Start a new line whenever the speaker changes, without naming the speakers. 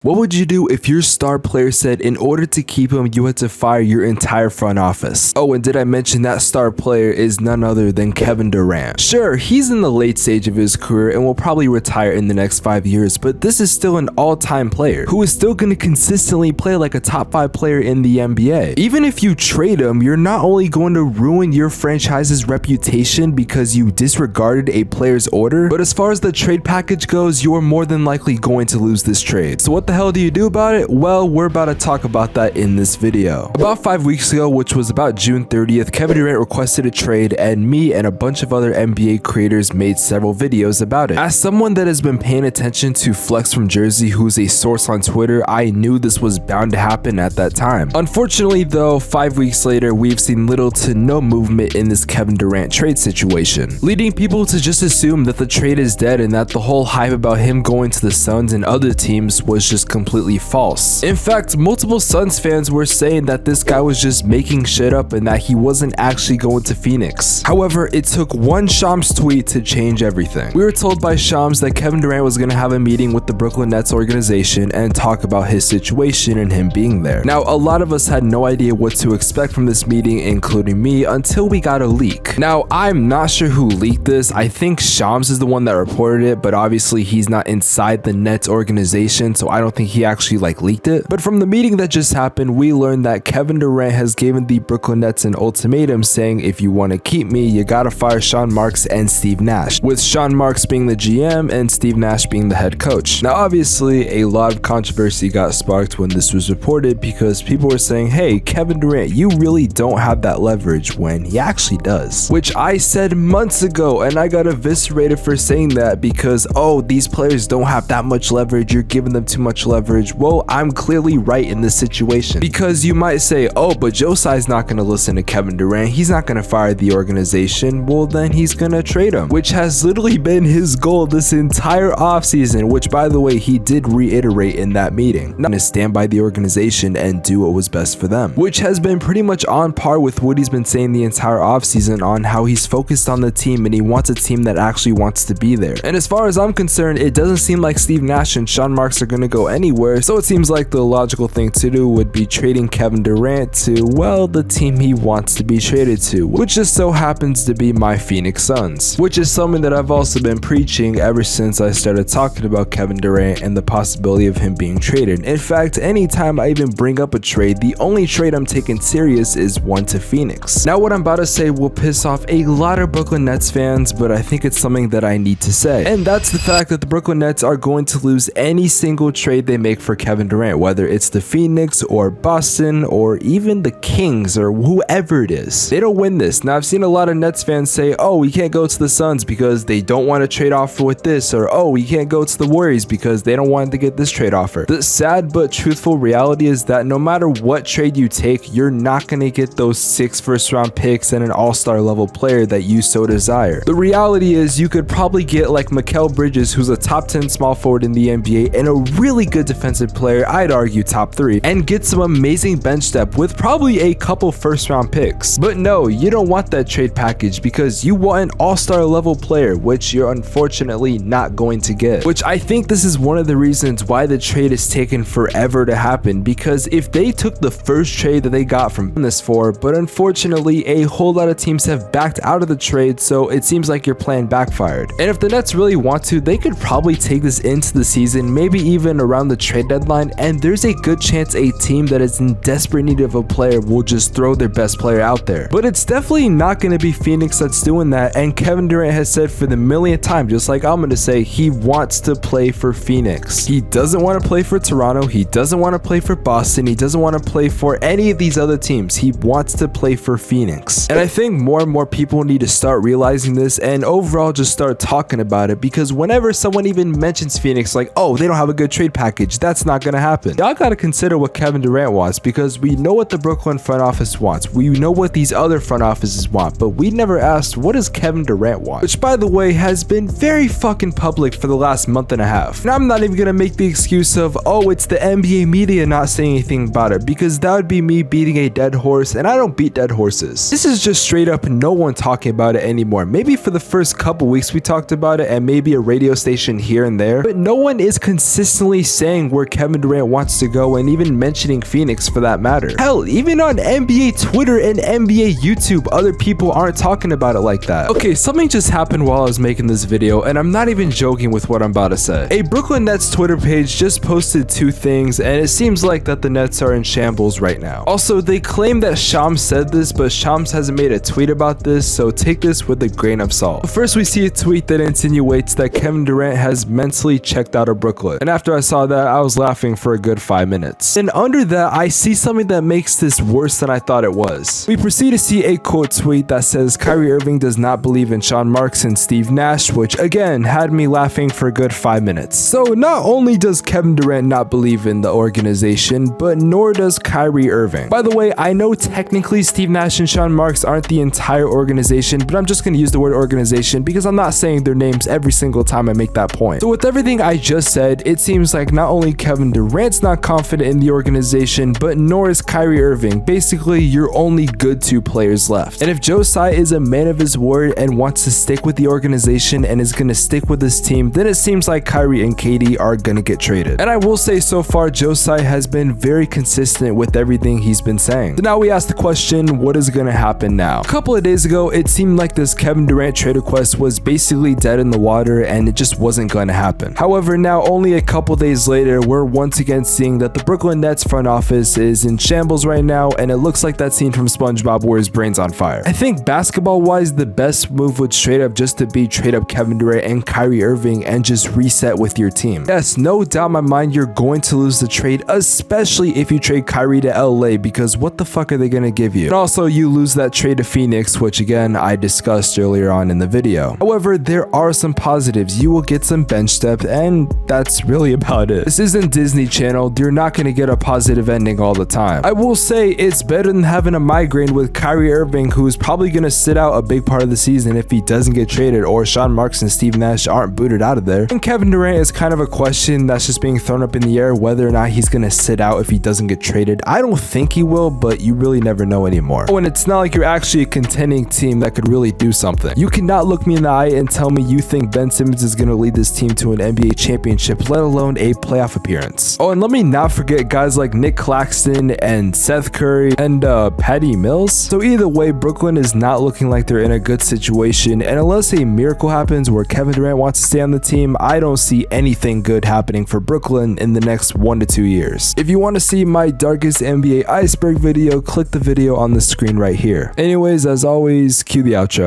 What would you do if your star player said in order to keep him, you had to fire your entire front office? Oh, and did I mention that star player is none other than Kevin Durant? Sure, he's in the late stage of his career and will probably retire in the next 5 years, but this is still an all-time player who is still going to consistently play like a top 5 player in the NBA. Even if you trade him, you're not only going to ruin your franchise's reputation because you disregarded a player's order, but as far as the trade package goes, you are more than likely going to lose this trade. So what the hell do you do about it? Well, we're about to talk about that in this video. About 5 weeks ago, which was about June 30th, Kevin Durant requested a trade, and me and a bunch of other NBA creators made several videos about it. As someone that has been paying attention to Flex from Jersey, who's a source on Twitter, I knew this was bound to happen at that time. Unfortunately though, 5 weeks later, we've seen little to no movement in this Kevin Durant trade situation, leading people to just assume that the trade is dead and that the whole hype about him going to the Suns and other teams was just completely false. In fact, multiple Suns fans were saying that this guy was just making shit up and that he wasn't actually going to Phoenix. However, it took one Shams tweet to change everything. We were told by Shams that Kevin Durant was going to have a meeting with the Brooklyn Nets organization and talk about his situation and him being there. Now, a lot of us had no idea what to expect from this meeting, including me, until we got a leak. Now, I'm not sure who leaked this. I think Shams is the one that reported it, but obviously he's not inside the Nets organization, so I don't think he actually leaked it. But from the meeting that just happened, we learned that Kevin Durant has given the Brooklyn Nets an ultimatum saying, if you want to keep me, you gotta fire Sean Marks and Steve Nash, with Sean Marks being the GM and Steve Nash being the head coach. Now obviously a lot of controversy got sparked when this was reported because people were saying, hey, Kevin Durant, you really don't have that leverage, when he actually does, which I said months ago, and I got eviscerated for saying that because, oh, these players don't have that much leverage, you're giving them too much leverage. Well, I'm clearly right in this situation, because you might say, oh, but Josiah's not going to listen to Kevin Durant, he's not going to fire the organization. Well, then he's going to trade him, which has literally been his goal this entire offseason, which by the way, he did reiterate in that meeting, not to stand by the organization and do what was best for them, which has been pretty much on par with what he's been saying the entire offseason on how he's focused on the team and he wants a team that actually wants to be there. And as far as I'm concerned, it doesn't seem like Steve Nash and Sean Marks are going to go anywhere, so it seems like the logical thing to do would be trading Kevin Durant to, well, the team he wants to be traded to, which just so happens to be my Phoenix Suns, which is something that I've also been preaching ever since I started talking about Kevin Durant and the possibility of him being traded. In fact, anytime I even bring up a trade, the only trade I'm taking serious is one to Phoenix. Now what I'm about to say will piss off a lot of Brooklyn Nets fans, but I think it's something that I need to say, and that's the fact that the Brooklyn Nets are going to lose any single trade they make for Kevin Durant, whether it's the Phoenix or Boston or even the Kings or whoever it is. They don't win this. Now I've seen a lot of Nets fans say, oh, we can't go to the Suns because they don't want to trade offer with this, or oh, we can't go to the Warriors because they don't want to get this trade offer. The sad but truthful reality is that no matter what trade you take, you're not going to get those 6 first-round picks and an all-star level player that you so desire. The reality is you could probably get like Mikal Bridges, who's a top 10 small forward in the NBA and a really good defensive player, I'd argue top 3, and get some amazing bench depth with probably a couple first-round picks. But no, you don't want that trade package because you want an all-star level player, which you're unfortunately not going to get, which I think this is one of the reasons why the trade is taken forever to happen, because if they took the first trade that they got from this for, but unfortunately a whole lot of teams have backed out of the trade, so it seems like your plan backfired. And if the Nets really want to, they could probably take this into the season, maybe even around the trade deadline, and there's a good chance a team that is in desperate need of a player will just throw their best player out there. But it's definitely not going to be Phoenix that's doing that, and Kevin Durant has said for the millionth time, just like I'm going to say, he wants to play for Phoenix. He doesn't want to play for Toronto, he doesn't want to play for Boston, he doesn't want to play for any of these other teams. He wants to play for Phoenix. And I think more and more people need to start realizing this and overall just start talking about it, because whenever someone even mentions Phoenix, like, oh, they don't have a good trade package, that's not going to happen. Y'all got to consider what Kevin Durant wants, because we know what the Brooklyn front office wants. We know what these other front offices want, but we never asked, what does Kevin Durant want? Which, by the way, has been very fucking public for the last month and a half. And I'm not even going to make the excuse of, oh, it's the NBA media not saying anything about it, because that would be me beating a dead horse, and I don't beat dead horses. This is just straight up no one talking about it anymore. Maybe for the first couple weeks we talked about it, and maybe a radio station here and there, but no one is consistently saying where Kevin Durant wants to go and even mentioning Phoenix for that matter. Hell, even on NBA Twitter and NBA YouTube, other people aren't talking about it like that. Okay, something just happened while I was making this video, and I'm not even joking with what I'm about to say. A Brooklyn Nets Twitter page just posted two things, and it seems like that the Nets are in shambles right now. Also, they claim that Shams said this, but Shams hasn't made a tweet about this, so take this with a grain of salt. First, we see a tweet that insinuates that Kevin Durant has mentally checked out of Brooklyn, and after I saw that, I was laughing for a good 5 minutes. And under that, I see something that makes this worse than I thought it was. We proceed to see a quote tweet that says Kyrie Irving does not believe in Sean Marks and Steve Nash, which again had me laughing for a good 5 minutes. So not only does Kevin Durant not believe in the organization, but nor does Kyrie Irving. By the way, I know technically Steve Nash and Sean Marks aren't the entire organization, but I'm just going to use the word organization because I'm not saying their names every single time I make that point. So with everything I just said, it seems like not only Kevin Durant's not confident in the organization, but nor is Kyrie Irving. Basically, you're only good two players left. And if Joe Tsai is a man of his word and wants to stick with the organization and is going to stick with this team, then it seems like Kyrie and KD are going to get traded. And I will say so far, Joe Tsai has been very consistent with everything he's been saying. So now we ask the question, what is going to happen now? A couple of days ago, it seemed like this Kevin Durant trade request was basically dead in the water and it just wasn't going to happen. However, now only a couple days later, we're once again seeing that the Brooklyn Nets front office is in shambles right now, and it looks like that scene from SpongeBob where his brain's on fire. I think basketball wise, the best move would straight up just to be trade up Kevin Durant and Kyrie Irving and just reset with your team. Yes, no doubt in my mind you're going to lose the trade, especially if you trade Kyrie to LA, because what the fuck are they going to give you? And also you lose that trade to Phoenix, which again I discussed earlier on in the video. However, there are some positives. You will get some bench depth, and that's really about it. This isn't Disney Channel. You're not going to get a positive ending all the time. I will say it's better than having a migraine with Kyrie Irving, who's probably going to sit out a big part of the season if he doesn't get traded, or Sean Marks and Steve Nash aren't booted out of there. And Kevin Durant is kind of a question that's just being thrown up in the air whether or not he's going to sit out if he doesn't get traded. I don't think he will, but you really never know anymore. Oh, and it's not like you're actually a contending team that could really do something. You cannot look me in the eye and tell me you think Ben Simmons is going to lead this team to an NBA championship, let alone a playoff appearance. Oh, and let me not forget guys like Nick Claxton and Seth Curry and Patty Mills. So either way, Brooklyn is not looking like they're in a good situation, and unless a miracle happens where Kevin Durant wants to stay on the team, I don't see anything good happening for Brooklyn in the next 1 to 2 years. If you want to see my darkest NBA iceberg video, click the video on the screen right here. Anyways, as always, cue the outro.